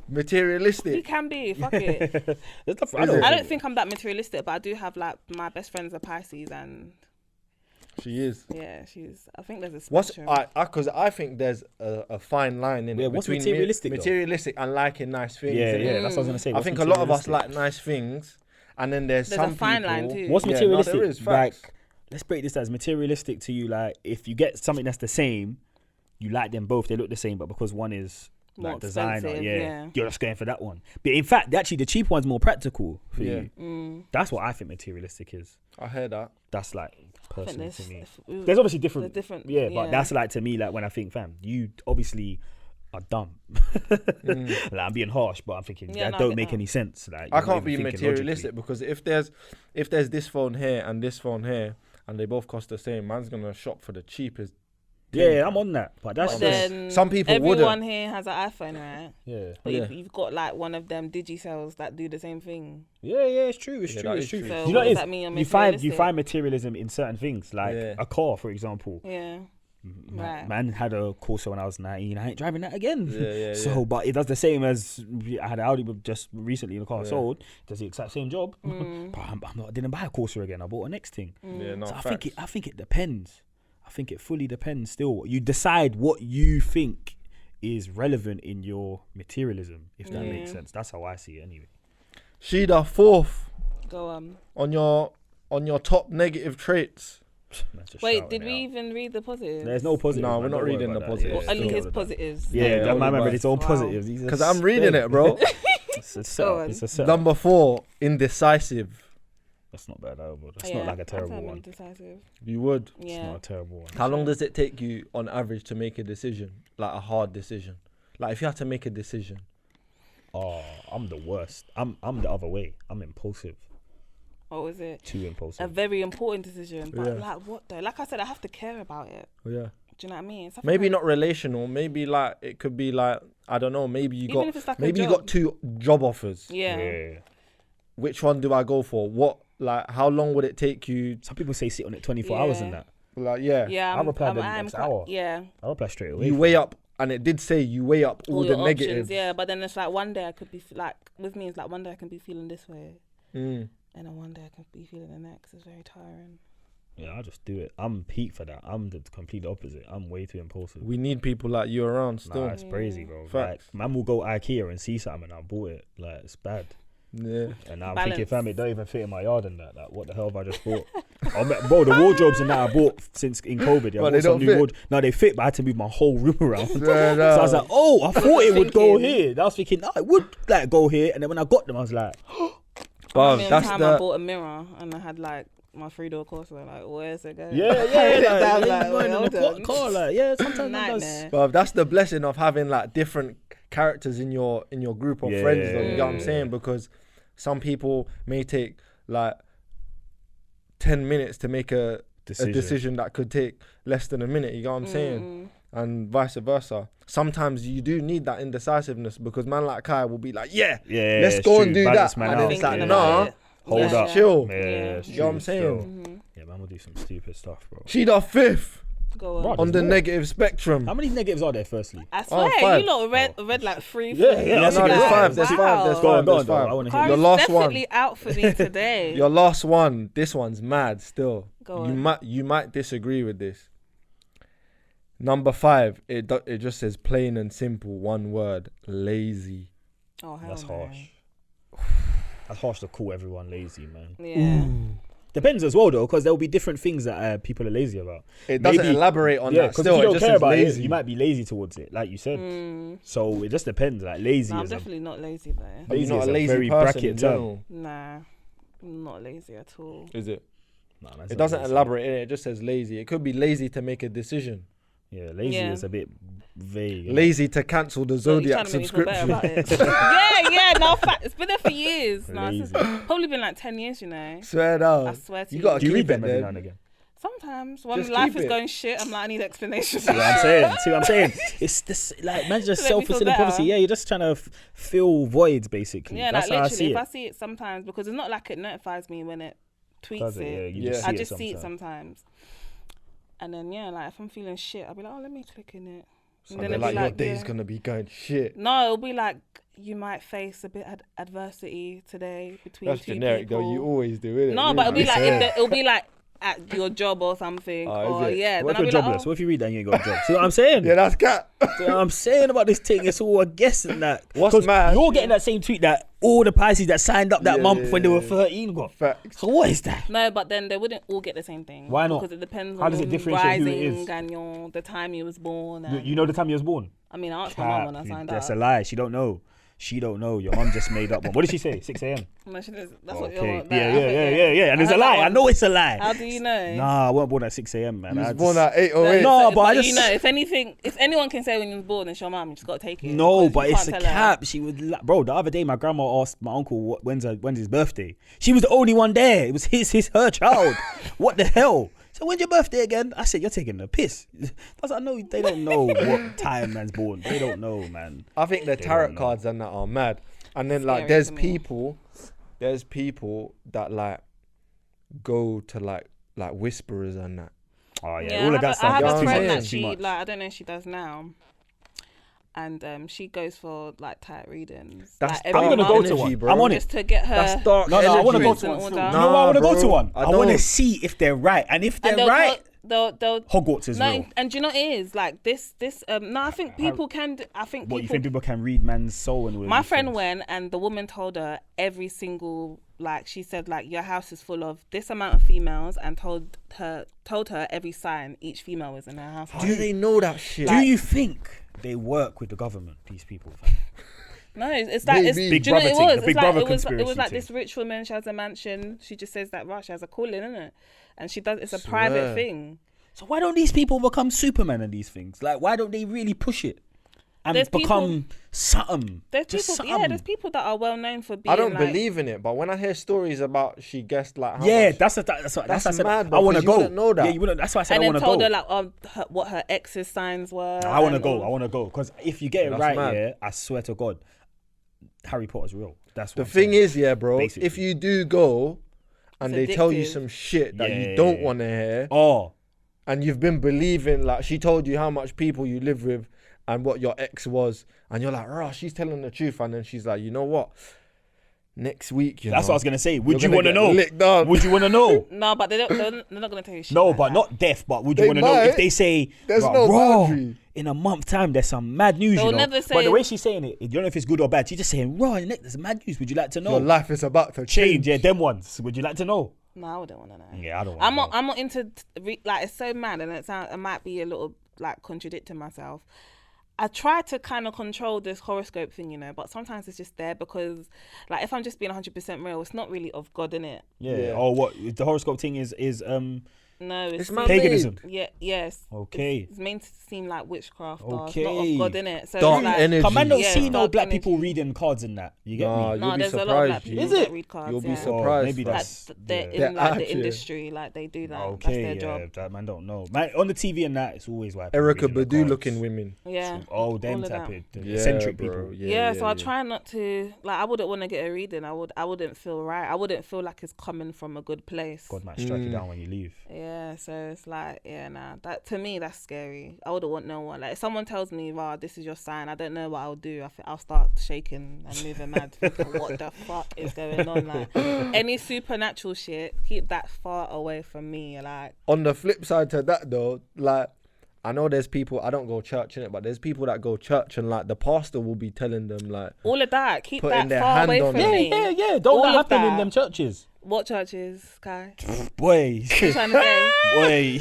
Materialistic. can be. Fuck it. There's nothing- Is it? I don't think I'm that materialistic, but I do have like my best friends are Pisces, and She is. yeah, she's. I think there's a What's spectrum. because I think there's a fine line in it Yeah, what's between materialistic, though? materialistic and liking nice things. Yeah, innit? yeah, that's what I was gonna say. I What's think a lot of us materialistic? like nice things, and then there's There's some a fine people. line too. What's Yeah, no, materialistic? there is, facts. Like let's break this as materialistic to you. Like, if you get something that's the same, you like them both. They look the same, but because one is More like designer, expensive, yeah. you're just going for that one. But in fact, actually, the cheap one's more practical for Yeah. you. That's what I think materialistic is. I heard that. That's like personally to me. There's There's obviously different, yeah, but that's like to me, like when I think, fam, you obviously are dumb. Like, I'm being harsh, but I'm thinking Yeah, that no, I don't get make that. any sense. Like, I you're not can't be even thinking materialistic logically. because if there's this phone here and this phone here and they both cost the same, man's gonna shop for the cheapest. Yeah, I'm on that, but that's But just then some people everyone wouldn't. here has an iPhone, right? yeah. But Yeah. you've got like one of them digicells that do the same thing. Yeah, it's true. It's Yeah, true. that It's is true. true. So You know what what does it that is? mean? You're You find materialistic? materialism in certain things, like Yeah. a car, for example. Yeah. Right. Man had a Corsa when I was 19. I ain't driving that again. Yeah. So, but it does the same as I had an Audi just recently in the car Yeah. sold. Does the exact same job. Mm. But I didn't buy a Corsa again. I bought a next thing. Yeah, no So I facts. think it depends. I think it fully depends. Still, you decide what you think is relevant in your materialism, if that makes Yeah. sense. That's how I see it, anyway. Sheeda, fourth Go on. on your top negative traits. That's just Wait, shouting did it we out. even read the positives? There's no positives. No, man. we're not Don't worry reading about the that. positives. Yeah, Only still his that. positives. Yeah, Yeah, that all man the remember best. his own Wow. positives. Because I'm reading it, bro. It's a Go setup. on. It's a setup. Number 4, indecisive. That's not bad, though. That's Yeah, not like a I'd terrible say I'm one. indecisive. You would. It's Yeah. not a terrible one. How long does it take you on average to make a decision? Like a hard decision. Like if you had to make a decision. Oh, I'm the worst. I'm the other way. I'm impulsive. What was it? Too A impulsive. very important decision. But Yeah. like what though? Like I said, I have to care about it. Oh, yeah. Do you know what I mean? Something Maybe like- not relational. Maybe like it could be like I don't know. Maybe you Even got if it's like a maybe you job. got 2 job offers. Yeah. Which one do I go for? What like how long would it take you? Some people say sit on it 24 hours and Yeah. that. Like yeah. Yeah. I'll reply the I'm next quite- hour. Yeah. I'll reply straight away. You weigh up, and it did say you weigh up all the your negatives. options. Yeah, but then it's like one day I could be like with me. It's like one day I can be feeling this way, Mm. and then one day I can be feeling the next. It's very tiring. Yeah, I'll just do it. I'm peak for that. I'm the complete opposite. I'm way too impulsive. We need people like you around still. Nah, it's crazy, bro. Like, Facts. man will go IKEA and see something and I bought it. Like, it's bad. Yeah. And now I'm Balance. thinking, fam, it don't even fit in my yard and that. Like, what the hell have I just bought? Bro, the wardrobes and that I bought since in COVID. Yeah, I But they bought some don't new fit. wardrobes. No, they fit, but I had to move my whole room around. Yeah, So I was like, oh, I thought it would go thinking. here. I was thinking, no, it would like go here. And then when I got them, I was like, Bruv, I mean, that's time I the bought a mirror and I had like my 3-door Corsa. Like, where's it going? yeah, That was like, like, going in hold the on. car, like, yeah, sometimes that does. Nightmare. bruv, that's the blessing of having like different characters in your group of friends. Though, you get what I'm Yeah. saying? Because some people may take like 10 minutes to make a decision that could take less than a minute. You get what I'm saying? And vice versa. Sometimes you do need that indecisiveness because man like Kai will be like, yeah, Yeah, let's it's go true. and do Balance, that. man, And out. then it's like, Thinking nah, about it. Hold Yeah, up. yeah. chill. Yeah, it's You know what I'm true, saying? still. Yeah, man will do some stupid stuff, bro. Sheeda 5th Go on. Bro, on the there's more. negative spectrum. How many negatives are there, firstly? I Oh, swear, 5. you lot read like 3. Yeah, 4. yeah, Yeah, that's no, a there's good 5. one. There's 5. There's Wow. Go on, 5. go There's on, though. 5. I want to Kari's hear Your last one. definitely out for me today. Your last one. This one's mad still. Go You on. might disagree with this. Number 5. It just says plain and simple. One word. Lazy. Oh, hell That's no. harsh. That's harsh to call everyone lazy, man. Yeah. Depends as well, though, because there will be different things that people are lazy about. It doesn't Maybe- elaborate on Yeah, that. because Still, if you it don't just care says about lazy. it, you might be lazy towards it, like you said. Mm. So it just depends. Like lazy No, I'm is definitely not lazy though. But you're lazy not is a lazy very person bracket in term. general. Nah, I'm not lazy at all. Is it? Nah, man, it's It not doesn't lazy. elaborate in it. It just says lazy. It could be lazy to make a decision. Yeah, lazy Yeah. is a bit vague. innit? Lazy to cancel the So you're Zodiac trying to make me feel better subscription. about it. yeah, no, fact. It's been there for years. No, it's Lazy. probably been like 10 years, you know. Swear I down. swear to You you. gotta Do you keep read it them every now then. and again? Sometimes when Just life keep is it. going shit, I'm like, I need explanations. See what I'm saying? See what I'm saying? It's this like man's just To make me feel self-fulfilling prophecy. better. Yeah, you're just trying to fill voids basically. Yeah, That's like how I literally, see if it. I see it sometimes, because it's not like it notifies me when it tweets Does it? it. Yeah, you Yeah. just see I it just see it sometimes. sometimes. And then, yeah, like if I'm feeling shit, I'll be like, oh, let me click in it. And then they're it'll like, be your like, day's yeah. gonna be going shit. No, it'll be like, you might face a bit adversity today between That's two generic people. though. You always do it. No, but it'll be like it'll be like at your job or something. Oh, or is it? yeah, What then if I'll you're be like, jobless? What if you read that and you ain't got a job? See what I'm saying? Yeah, that's cat. See what I'm saying about this thing, it's all a guess and that. What's 'Cause mad? You're getting that same tweet that all the Pisces that signed up that Yeah, month yeah, when they were yeah. 13 got. Facts. So what is that? No, but then they wouldn't all get the same thing. Why not? Because it depends How on does it your differentiate who it rising is? and the time you was born. You know the time you was born? I mean, I asked my mum when I signed That's up. a lie. She don't know. She don't know. Your mum just made up one. What did she say? 6 a.m. No, she does. That's what Okay. you're. Yeah. And it's a lie. I know it's a lie. How do you know? Nah, I wasn't born at 6 a.m. man. You was I born just- at 8:08. No, but I just- you know, if anyone can say when you was born, it's your mum. You just gotta take it. No, because but you it's a can't tell her. cap. She would, bro. The other day, my grandma asked my uncle when's his birthday. She was the only one there. It was her child. What the hell? So when's your birthday again? I said, you're taking the piss. I was like, no, they don't know what time man's born. They don't know, man. I think the tarot cards and that are mad. And then like Scary there's to me. people that like go to like whisperers and that. Oh yeah, all of that I stuff. have Yeah, a I'm friend saying. that Too she much. like. I don't know if she does now. And she goes for like tight readings. That's like, dark every I'm gonna go month to energy, one. bro. I'm on it. just to get her. That's dark No, I want to energy. go Prince to and one. all No, that. I want to go to bro, one. I I want to don't. see if they're right, and if they're And they'll right, they'll Hogwarts is no, real. and do you know what it is like this? No, I think people can. I think What you people. think people can read man's soul and all of My these friend things? went, and the woman told her every single she said your house is full of this amount of females, and told her every sign each female was in her house. How do they know that shit? Do you think they work with the government? These people. Fam? No, it's like it's, Maybe. do you know what Big it brother was? thing, the Big It's like Brother it was conspiracy like thing. this rich woman. She has a mansion. She just says that she has a calling, isn't it? And she does. It's a Swear. private thing. So why don't these people become Superman and these things? Like, why don't they really push it and There's become something? There's Just people. something. Yeah, there's people that are well known for being. I don't like, believe in it, but when I hear stories about she guessed like how Yeah, much, that's what I said. mad, I bro, want to 'cause you go. wouldn't know that. Yeah, you wouldn't. That's why I said And I then want to told go. her like what her ex's signs were. I want to and go. all- I want to go because if you get it That's right, mad. yeah, I swear to God, Harry Potter's real. That's the what I'm thing saying. is, yeah, bro. Basically. If you do go, and It's they tell you addictive. some shit that Yeah. you don't want to hear, Oh, and you've been believing, like she told you how much people you live with and what your ex was, and you're like, oh, she's telling the truth, and then she's like, you know what? Next week, that's what I was gonna say. Would you you're want to gonna know? get licked up. Would you want to know? No, but they're not gonna tell you shit. No, like but that. not deaf. But would you They want to know if might. they say, There's "Right, no raw, boundary." in a month time, there's some mad news, They'll you know. never But say- the way she's saying it, you don't know if it's good or bad. She's just saying, raw, there's mad news. Would you like to know? Your life is about to Change, yeah, them ones. Would you like to know? No, I wouldn't want to know. Yeah, I don't want I'm to not. know. I'm not into like it's so mad, and I might be a little like contradicting myself. I try to kind of control this horoscope thing, you know, but sometimes it's just there because, like, if I'm just being 100% real, it's not really of God, innit? Yeah. Yeah. Oh, what the horoscope thing is No, It's it's man-made. paganism. Yeah, yes. Okay. It's meant to seem like witchcraft. Or it's Okay. not of God, innit? So Dark it's like, energy. Come on, don't Yeah, see no dark black energy. people reading cards and that. You get Nah, me? No, you'll be there's a lot of black surprised. people Is that it? read cards. You'll be yeah. surprised. Maybe fam. Like that's they're yeah. in They're like out the here. industry, like they do that. Okay, That's their yeah, job. that man don't know. Man, on the TV and that, it's always white. people Erica reading the Badu cards. looking women. Yeah. Oh, them all of type that. of the Yeah, eccentric bro. people. Yeah, so I try not to like. I wouldn't want to get a reading. I wouldn't feel right. I wouldn't feel like it's coming from a good place. God might strike you down when you leave. Yeah, so it's like, yeah, nah. That to me, that's scary. I wouldn't want no one. Like, if someone tells me, "Wow, this is your sign," I don't know what I'll do. I'll start shaking and moving mad, thinking, "What the fuck is going on?" Like, any supernatural shit, keep that far away from me. Like, On the flip side to that though, like I know there's people, I don't go church in it, but there's people that go church and like the pastor will be telling them like, all of that, keep Putting that their far hand away on from it. me. Yeah. Don't All that of happen in that. them churches? What churches, Kai? Boy, What you trying to say? boy.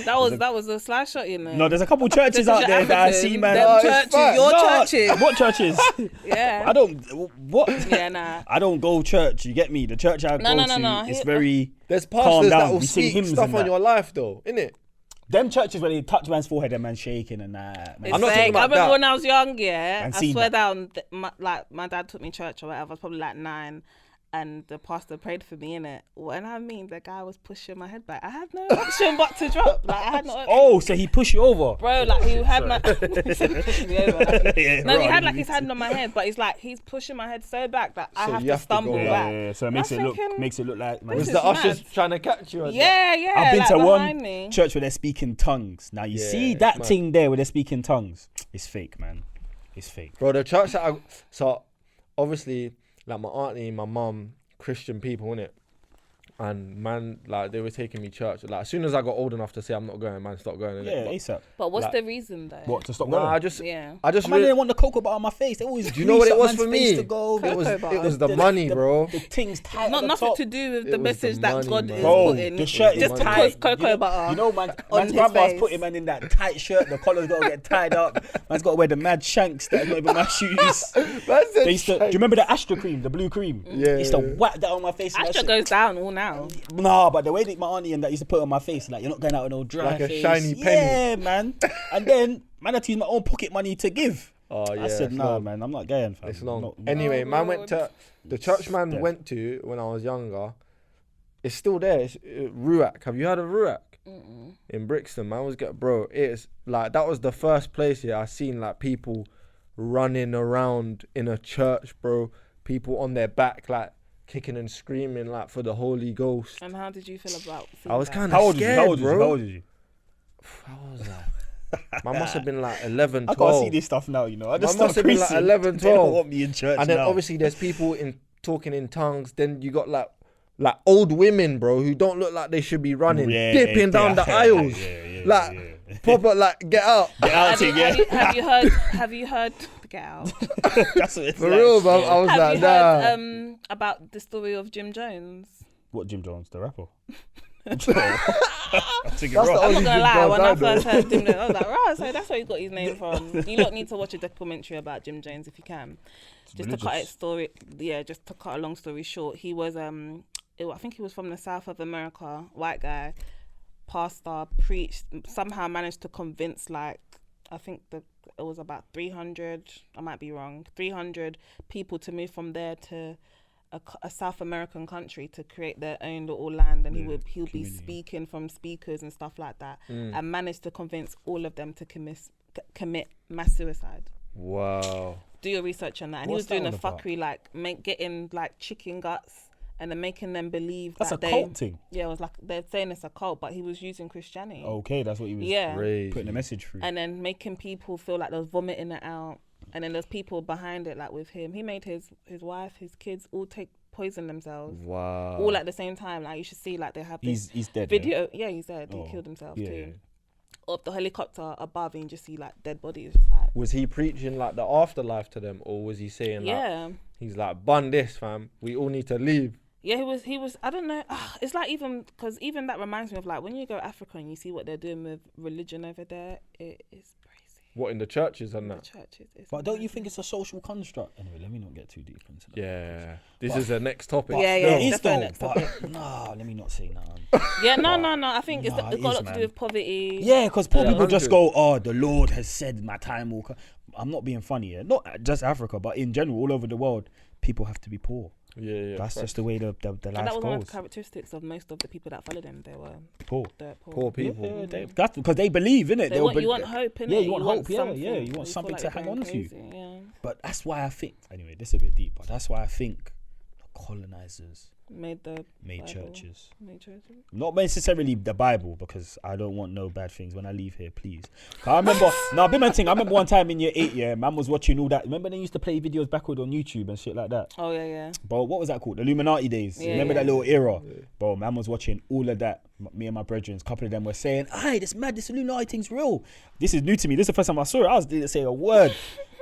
That was a slash shot, you know. No, there's a couple churches out there that I see, man. Them No, it's churches, fine. your No, churches. What churches? Yeah. I don't. What? Yeah, nah. I don't go church. You get me? The church I go to, No. it's very. there's Calm pastors down. that will We sing speak hymns stuff and on that. your life though, innit? Them churches where they touch man's forehead and man shaking and that. Man. It's I'm not talking fake. about I remember that. when I was young, yeah. And I seen swear that. down, my dad took me to church or whatever. I was probably like 9, and the pastor prayed for me in it. And I mean, the guy was pushing my head back. I had no option but to drop. Like I had no option. Oh, so he pushed you over? Bro, like he had my he said he pushed me over. Like, Yeah, no, he right, had you like need his to- hand on my head, but he's pushing my head so back that I So have you to have to stumble go back. Yeah, so it makes That's it look freaking- like man. Was This the is ushers mad. trying to catch you? and that? Yeah, I've been like to behind one me. church where they're speaking tongues. Now you Yeah, see it's that mad. thing there where they're speaking tongues. It's fake, man. It's fake. Bro, the church that so obviously like my auntie, my mum, Christian people, innit? and man, like they were taking me church. Like as soon as I got old enough to say I'm not going, man, stopped going. Yeah, But, ASAP. But what's like- the reason though? What, to stop nah, going? I just, Yeah. I just. Man didn't want the cocoa butter on my face. They always Do you know what it was man's for face me? to go. It was, Cocoa it was butter. the money, bro. The thing's tight. Not at the nothing top. to do with It the was message the that money, God man. is Bro, putting. the shirt Just is to tight. cause cocoa butter. You know, man's on his grandma's face. putting man in that tight shirt. The collar's got to get tied up. Man's got to wear the mad shanks that are not even my shoes. They used to, do you remember the Astra cream, the blue cream? Yeah, They used to whack that on my face. and that Astra shit- goes down all now. Nah, but the way that my auntie and that used to put it on my face, like you're not going out with no dry Like a face. shiny penny. Yeah, man. And then man, I used my own pocket money to give. Oh yeah. I said, it's nah, long. man, I'm not going. Fam. It's long. Not- Anyway, Oh, man went to the church man Yeah. went to when I was younger. It's still there. It's Ruach. Have you heard of Ruach? In Brixton, man. It's like that was the first place here I seen like people running around in a church, bro. People on their back, like kicking and screaming, like for the Holy Ghost. And how did you feel about? I was that? kind How of old was you? scared, How old was you? bro. How old was you? How was I? Man must have been like 11, I 12. can't see this stuff now, you know. I just Man must start have been like creasing. 11, They don't 12. want me in church And then now. obviously there's people in talking in tongues. Then you got like old women, bro, who don't look like they should be running, dipping down the aisles, like proper like get out. Get out Have here, you, yeah. have you heard? Have you heard? Get out. That's what it's For like. real, bro. I was Have like, you nah. heard about the story of Jim Jones? What, Jim Jones, the rapper? I took it That's the wrong. I'm only not gonna Jim lie. Jones When I I know. first heard Jim Jones, I was like, right, so that's where he got his name from. You lot need to watch a documentary about Jim Jones if you can. Just to cut just to cut a long story short, he was I think he was from the south of America, white guy, pastor, preached, somehow managed to convince like I think it was about 300, I might be wrong, 300 people to move from there to a South American country to create their own little land, and he'll be speaking from speakers and stuff like that, and managed to convince all of them to commit mass suicide. Wow. Do your research on that. And What's he was doing that a all about? fuckery like getting like chicken guts and then making them believe That's that a cult thing. Yeah, it was like they're saying it's a cult, but he was using Christianity. Okay, that's what he was Yeah. Crazy. putting the message through. And then making people feel like they're vomiting it out. And then there's people behind it, like with him. He made his wife, his kids all poison themselves. Wow. All at the same time. Like you should see like they have this He's dead. video. Yeah, he's dead. Oh, He killed himself yeah, too. yeah. Of the helicopter above, and you just see like dead bodies. Just like, Was he preaching like the afterlife to them, or was he saying like yeah. he's like bun this, fam? We all need to leave. Yeah, he was. I don't know. It's like even because even that reminds me of like when you go Africa and you see what they're doing with religion over there. It is crazy. What in the churches and The that? churches. It's But don't you madness. think it's a social construct? Anyway, let me not get too deep into that. Yeah. This But- is the next topic. Yeah, It yeah. is definitely though. next But nah, let me not say nothing. Yeah, no. I think it's Nah, got it a is, lot to man. do with poverty. Yeah, because poor Yeah, people just 100. go, "Oh, the Lord has said my time will come." I'm not being funny here. Not just Africa, but in general, all over the world, people have to be poor. Yeah. That's facts. just the way the And life that was one of the goes. characteristics of most of the people that followed him. They were Poor. dirt poor. Poor people. Yeah, that's because they believe in it. They want, you want hope, innit? Yeah, you want hope, yeah, something. yeah, you want feel something like to you're hang going on to. crazy, Yeah. But that's why I think. Anyway, this is a bit deep, but that's why I think the colonizers Made made Bible. churches. Made churches. Not necessarily the Bible, because I don't want no bad things when I leave here, please. 'Cause I remember, no, I've been mentioning, I remember one time in year 8, yeah, man was watching all that. Remember they used to play videos backward on YouTube and shit like that? Oh yeah. Bro, what was that called? The Illuminati days. Yeah, Remember yeah. that little era? Bro, man was watching all of that. Me and my brethren, a couple of them were saying, "Aye, this mad, this Illuminati thing's real." This is new to me. This is the first time I saw it. I didn't say a word.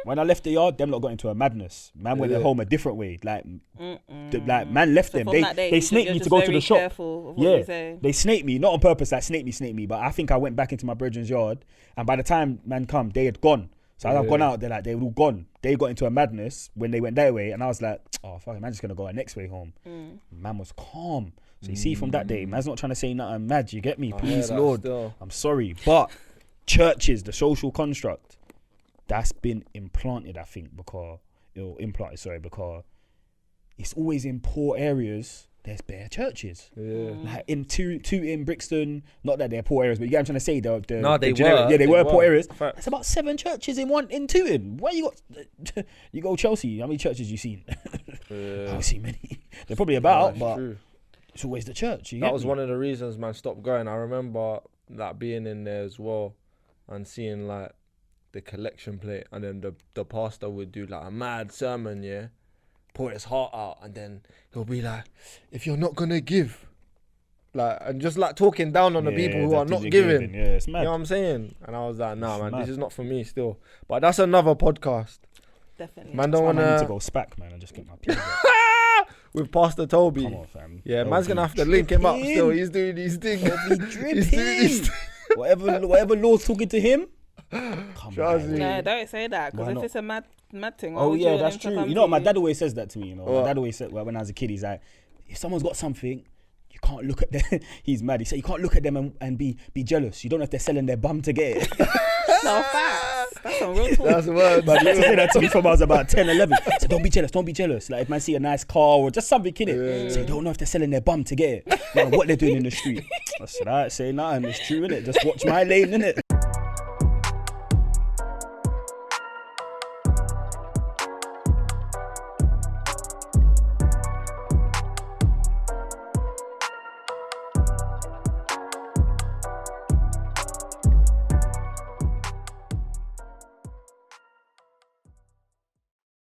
When I left the yard, them lot got into a madness. Man went home a different way. Like man left So them. from that day, They you're snaked me just to go to very the shop. careful of what you say. They snaked me, not on purpose, like snake me. But I think I went back into my brethren's yard, and by the time man come, they had gone. So as I've gone out, they were all gone. They got into a madness when they went their way, and I was like, "Oh fuck, it, man's just gonna go our next way home." Man was calm. So you see, from that day, man's not trying to say nothing mad. You get me? I Please, hear that Lord, still. I'm sorry, but churches, the social construct, that's been implanted. I think because it's always in poor areas. There's bare churches. Yeah. Like in two in Brixton, not that they're poor areas, but you get what I'm trying to say. No, they generic, were. Yeah, they were poor were. areas. Facts. That's about 7 churches in Tooting. Where you got? You go Chelsea. How many churches you seen? I don't see many. They're probably about, but True. it's always the church. That was one of the reasons man stopped going. I remember like being in there as well and seeing like the collection plate, and then the pastor would do like a mad sermon, yeah, pour his heart out, and then he'll be like, "If you're not gonna give, like, and just like talking down on the people who are not you're giving. Yeah, it's mad. You know what I'm saying? And I was like, nah, It's man, mad. this is not for me still. But that's another podcast. Definitely. Man, That's don't why man need to wanna go SPAC, man, and just get my pin. with Pastor Toby. Come on, fam. Yeah, Don't man's be gonna have to link him up dripping. still. He's doing these things. Don't be He's doing these dripping. Whatever Lord's talking to him. Come Shazzy. on. No, don't say that, Why because if not? it's a mad thing, why Oh would you yeah, want that's him to true. come You know what? to My you? dad always says that to me. You know, What? my dad always said, well, when I was a kid, he's like, if someone's got something, you can't look at them. He's mad. He said you can't look at them and be jealous. You don't know if they're selling their bum to get it. No, facts. That's some real talk. That's the word. But he used to say that to me from I was about 10, 11. So don't be jealous. Like if man see a nice car or just something in it, so you don't know if they're selling their bum to get it. Like what they're doing in the street. I said, I say nothing. It's true, innit? Just watch my lane, innit?